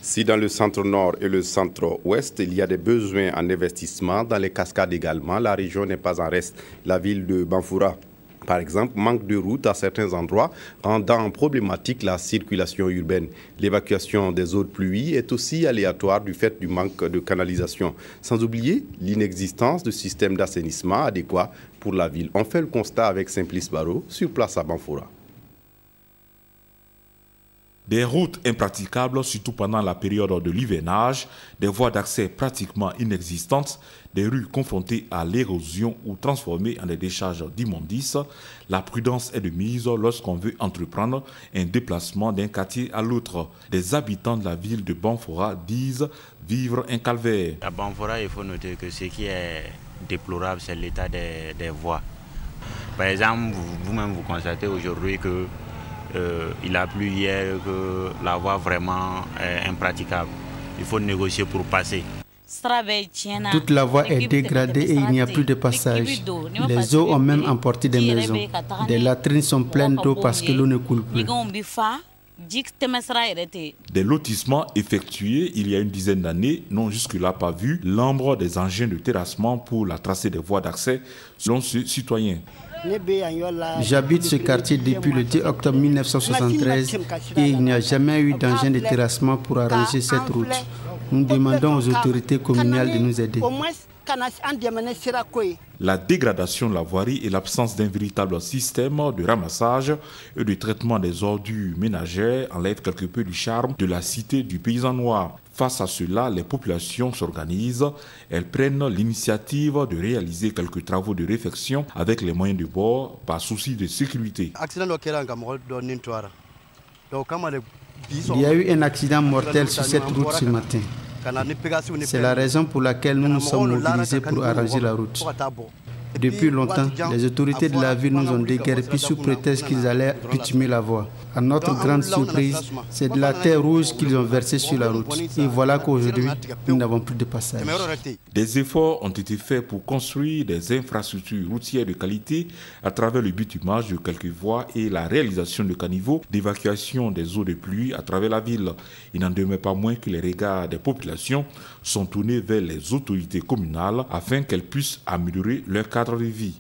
Si dans le centre-nord et le centre-ouest, il y a des besoins en investissement, dans les cascades également, la région n'est pas en reste. La ville de Banfoura, par exemple, manque de routes à certains endroits, rendant problématique la circulation urbaine. L'évacuation des eaux de pluie est aussi aléatoire du fait du manque de canalisation. Sans oublier l'inexistence de système d'assainissement adéquat pour la ville. On fait le constat avec Simplice Barreau, sur place à Banfoura. Des routes impraticables, surtout pendant la période de l'hivernage, des voies d'accès pratiquement inexistantes, des rues confrontées à l'érosion ou transformées en des décharges d'immondices. La prudence est de mise lorsqu'on veut entreprendre un déplacement d'un quartier à l'autre. Des habitants de la ville de Banfoura disent vivre un calvaire. À Banfoura, il faut noter que ce qui est déplorable, c'est l'état des voies. Par exemple, vous-même vous constatez aujourd'hui que il a plu hier, que la voie vraiment est impraticable. Il faut négocier pour passer. Toute la voie est dégradée et il n'y a plus de passage. Les eaux ont même emporté des maisons. Des latrines sont pleines d'eau parce que l'eau ne coule plus. Des lotissements effectués il y a une dizaine d'années n'ont jusque-là pas vu l'ombre des engins de terrassement pour la tracée des voies d'accès selon ce citoyen. J'habite ce quartier depuis le 10 octobre 1973 et il n'y a jamais eu d'engin de terrassement pour arranger cette route. Nous demandons aux autorités communales de nous aider. La dégradation de la voirie et l'absence d'un véritable système de ramassage et de traitement des ordures ménagères enlèvent quelque peu du charme de la cité du paysan noir. Face à cela, les populations s'organisent. Elles prennent l'initiative de réaliser quelques travaux de réfection avec les moyens de bord par souci de sécurité. Il y a eu un accident mortel sur cette route ce matin. C'est la raison pour laquelle nous nous sommes mobilisés pour arranger la route. Depuis longtemps, les autorités de la ville nous ont déguerpis sous prétexte qu'ils allaient bitumer la voie. À notre grande surprise, c'est de la terre rouge qu'ils ont versée sur la route. Et voilà qu'aujourd'hui, nous n'avons plus de passage. Des efforts ont été faits pour construire des infrastructures routières de qualité à travers le bitumage de quelques voies et la réalisation de caniveaux d'évacuation des eaux de pluie à travers la ville. Il n'en demeure pas moins que les regards des populations sont tournés vers les autorités communales afin qu'elles puissent améliorer leur cadre de vie.